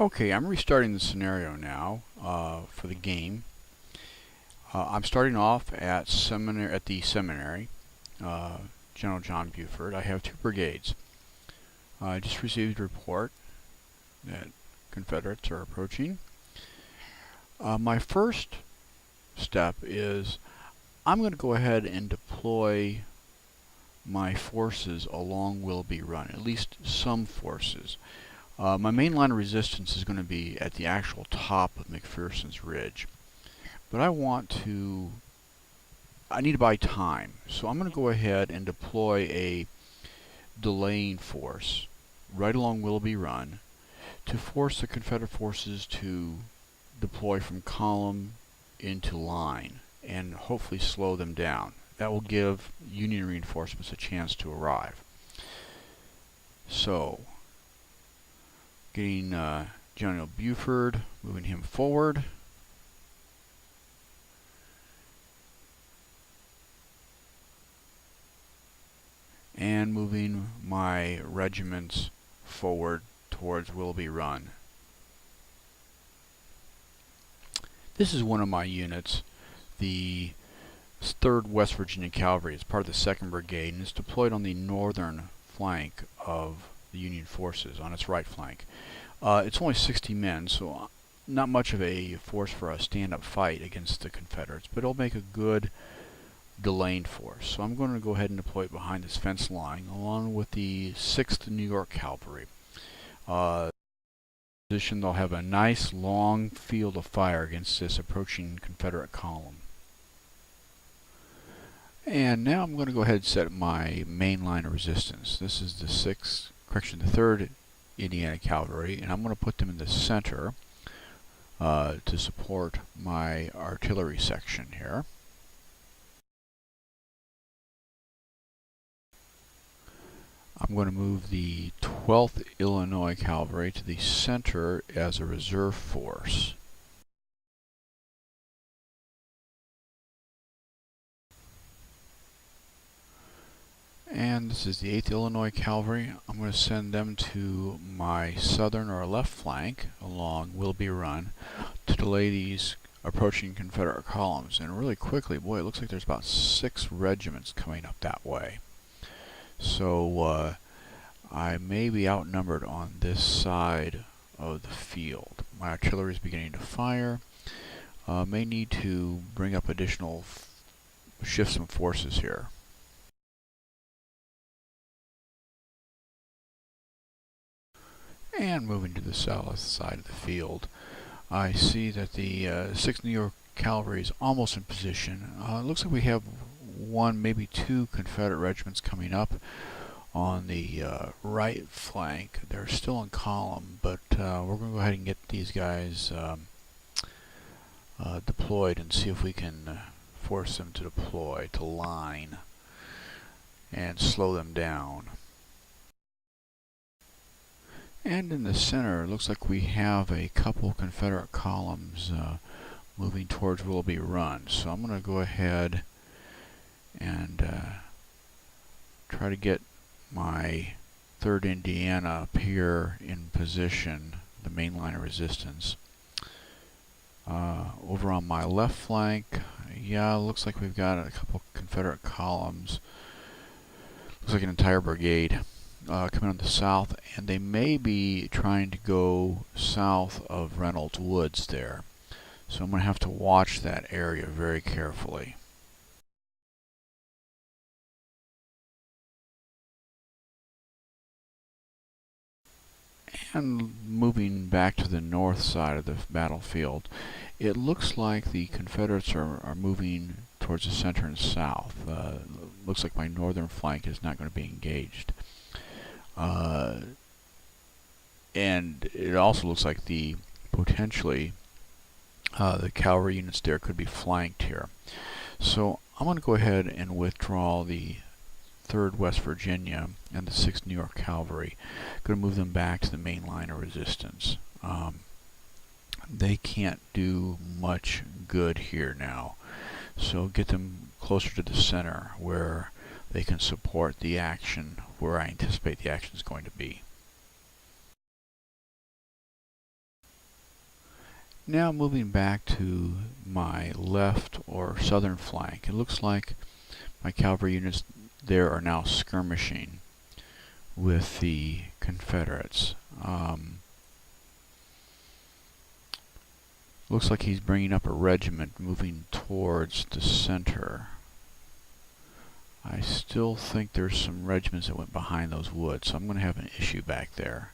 Okay, I'm restarting the scenario now for the game. I'm starting off at the seminary, General John Buford. I have 2 brigades. I just received a report that Confederates are approaching. My first step is I'm going to go ahead and deploy my forces along Willoughby Run, at least some forces. My main line of resistance is going to be at the actual top of McPhersons Ridge. But I need to buy time. So I'm going to go ahead and deploy a delaying force right along Willoughby Run to force the Confederate forces to deploy from column into line and hopefully slow them down. That will give Union reinforcements a chance to arrive. So, getting General Buford, moving him forward. And moving my regiments forward towards Willoughby Run. This is one of my units, the 3rd West Virginia Cavalry. It's part of the 2nd Brigade and it's deployed on the northern flank of the Union forces, on its right flank. It's only 60 men, so not much of a force for a stand-up fight against the Confederates, but it'll make a good delaying force. So I'm going to go ahead and deploy it behind this fence line along with the 6th New York Cavalry. Position, they'll have a nice long field of fire against this approaching Confederate column. And now I'm going to go ahead and set my main line of resistance. This is the 3rd Indiana Cavalry, and I'm going to put them in the center to support my artillery section here. I'm going to move the 12th Illinois Cavalry to the center as a reserve force. And this is the 8th Illinois Cavalry. I'm going to send them to my southern or left flank along Willoughby Run to delay these approaching Confederate columns. And really quickly, boy, it looks like there's about 6 regiments coming up that way. So I may be outnumbered on this side of the field. My artillery is beginning to fire. May need to bring up additional shift some forces here. And moving to the south side of the field, I see that the 6th New York Cavalry is almost in position. It looks like we have 1, maybe 2 Confederate regiments coming up on the right flank. They're still in column, but we're going to go ahead and get these guys deployed and see if we can force them to deploy to line and slow them down. And in the center, it looks like we have a couple Confederate columns moving towards Willoughby Run. So I'm going to go ahead and try to get my 3rd Indiana up here in position, the main line of resistance. Over on my left flank, yeah, looks like we've got a couple Confederate columns. Looks like an entire brigade coming on the south, and they may be trying to go south of Reynolds Woods there. So I'm going to have to watch that area very carefully. And moving back to the north side of the battlefield, it looks like the Confederates are moving towards the center and south. Looks like my northern flank is not going to be engaged. And it also looks like potentially the cavalry units there could be flanked here. So I'm going to go ahead and withdraw the 3rd West Virginia and the 6th New York Cavalry. Going to move them back to the main line of resistance. They can't do much good here now. So get them closer to the center where they can support the action where I anticipate the action is going to be. Now moving back to my left or southern flank, it looks like my cavalry units there are now skirmishing with the Confederates. Looks like he's bringing up a regiment moving towards the center. I still think there's some regiments that went behind those woods, so I'm going to have an issue back there.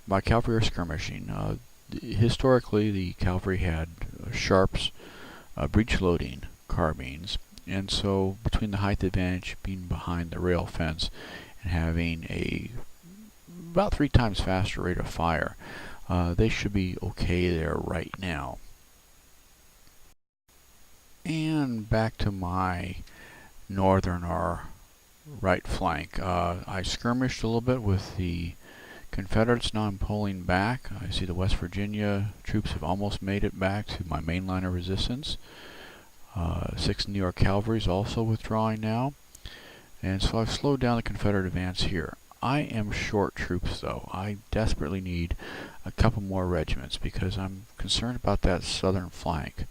My cavalry are skirmishing. Historically, the cavalry had sharps, breech-loading carbines, and so between the height advantage being behind the rail fence and having a about 3 times faster rate of fire, they should be okay there right now. And back to my northern or right flank. I skirmished a little bit with the Confederates. Now I'm pulling back. I see the West Virginia troops have almost made it back to my main line of resistance. 6th New York Cavalry is also withdrawing now. And so I've slowed down the Confederate advance here. I am short troops though. I desperately need a couple more regiments because I'm concerned about that southern flank.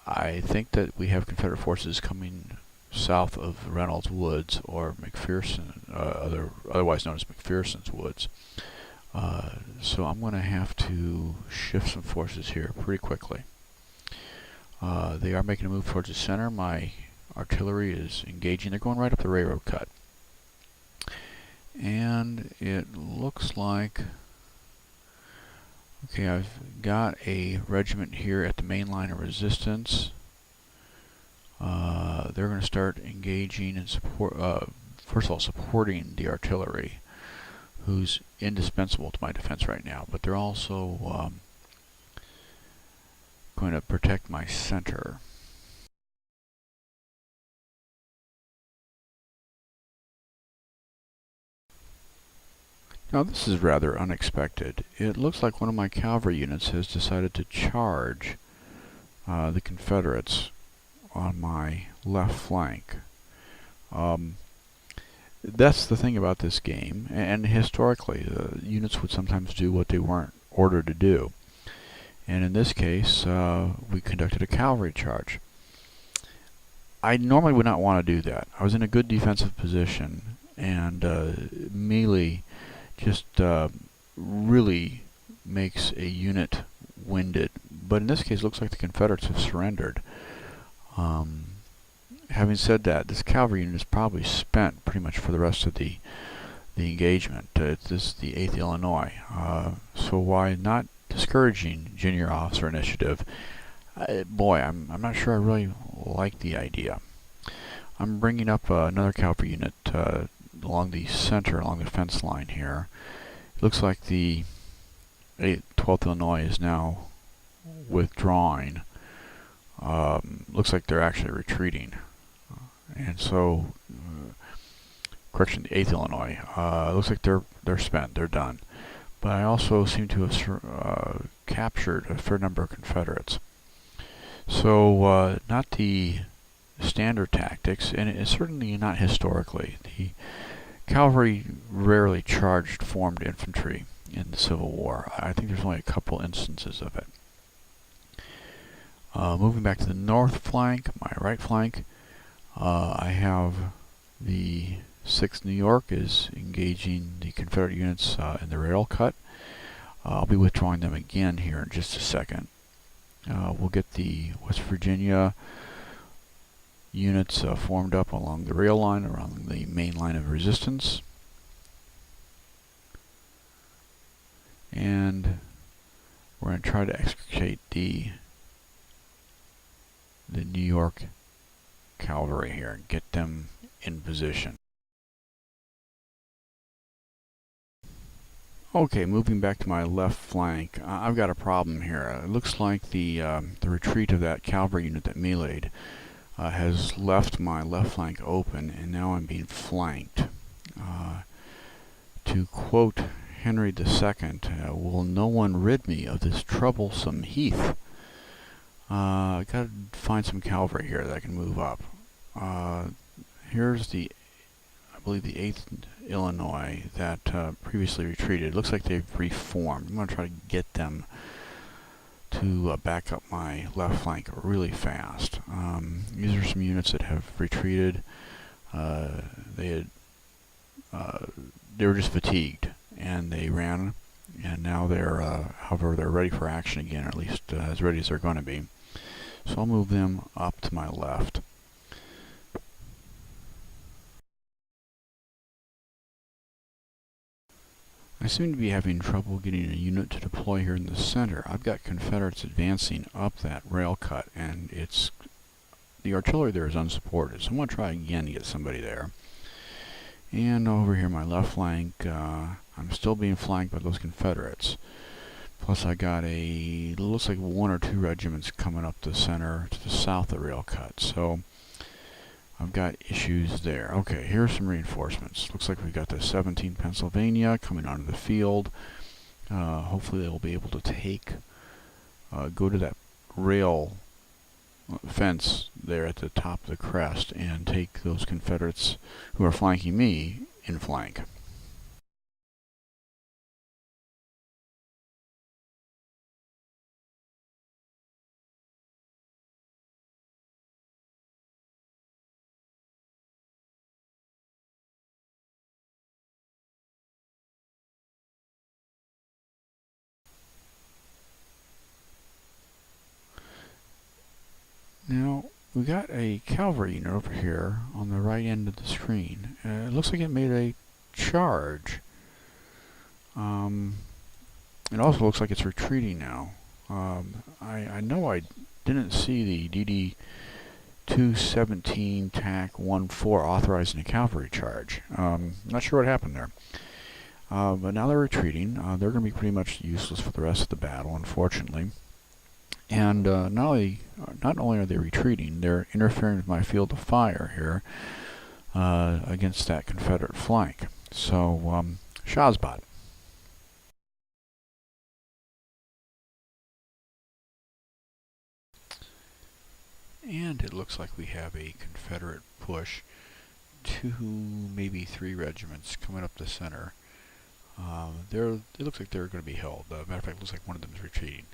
I think that we have Confederate forces coming south of Reynolds Woods or McPherson, otherwise known as McPhersons Woods. So I'm going to have to shift some forces here pretty quickly. They are making a move towards the center. My artillery is engaging. They're going right up the railroad cut. And it looks like, okay, I've got a regiment here at the main line of resistance. They're going to start engaging and support, first of all, supporting the artillery, who's indispensable to my defense right now, but they're also going to protect my center. Now this is rather unexpected. It looks like one of my cavalry units has decided to charge the Confederates on my left flank. That's the thing about this game, and historically units would sometimes do what they weren't ordered to do. And in this case, we conducted a cavalry charge. I normally would not want to do that. I was in a good defensive position, and melee just really makes a unit winded. But in this case, it looks like the Confederates have surrendered. Having said that, this cavalry unit is probably spent pretty much for the rest of the engagement. This is the 8th Illinois. So why not discouraging junior officer initiative? Boy, I'm not sure I really like the idea. I'm bringing up another cavalry unit along the center, along the fence line here. It looks like the 12th Illinois is now withdrawing. Looks like they're actually retreating. And so, correction, the 8th Illinois. Looks like they're spent, they're done. But I also seem to have captured a fair number of Confederates. So, not the standard tactics, and it's certainly not historically. The cavalry rarely charged formed infantry in the Civil War. I think there's only a couple instances of it. Moving back to the north flank, my right flank, I have the 6th New York is engaging the Confederate units in the rail cut. I'll be withdrawing them again here in just a second. We'll get the West Virginia units formed up along the rail line, around the main line of resistance. And we're going to try to extricate the New York cavalry here and get them in position. Okay, moving back to my left flank, I've got a problem here. It looks like the retreat of that cavalry unit that meleeed has left my left flank open, and now I'm being flanked. To quote Henry II, will no one rid me of this troublesome heath? I gotta find some cavalry here that I can move up. Here's the believe, the 8th Illinois that previously retreated. It looks like they've reformed. I'm going to try to get them to back up my left flank really fast. These are some units that have retreated. They were just fatigued, and they ran, and now they're, however, they're ready for action again, or at least as ready as they're going to be. So I'll move them up to my left. I seem to be having trouble getting a unit to deploy here in the center. I've got Confederates advancing up that rail cut, and the artillery there is unsupported. So I'm going to try again to get somebody there. And over here, my left flank, I'm still being flanked by those Confederates. Plus, I got looks like 1 or 2 regiments coming up the center to the south of the rail cut. So I've got issues there. Okay, here's some reinforcements. Looks like we've got the 17th Pennsylvania coming onto the field. Hopefully they will be able to go to that rail fence there at the top of the crest and take those Confederates who are flanking me in flank. Now, we got a cavalry unit over here on the right end of the screen. It looks like it made a charge. It also looks like it's retreating now. I know I didn't see the DD 217 TAC 14 authorizing a cavalry charge. Not sure what happened there. But now they're retreating. They're going to be pretty much useless for the rest of the battle, unfortunately. And not only are they retreating, they're interfering with my field of fire here against that Confederate flank. So, Shazbot. And it looks like we have a Confederate push. 2, maybe 3 regiments coming up the center. It looks like they're going to be held. Matter of fact, it looks like one of them is retreating.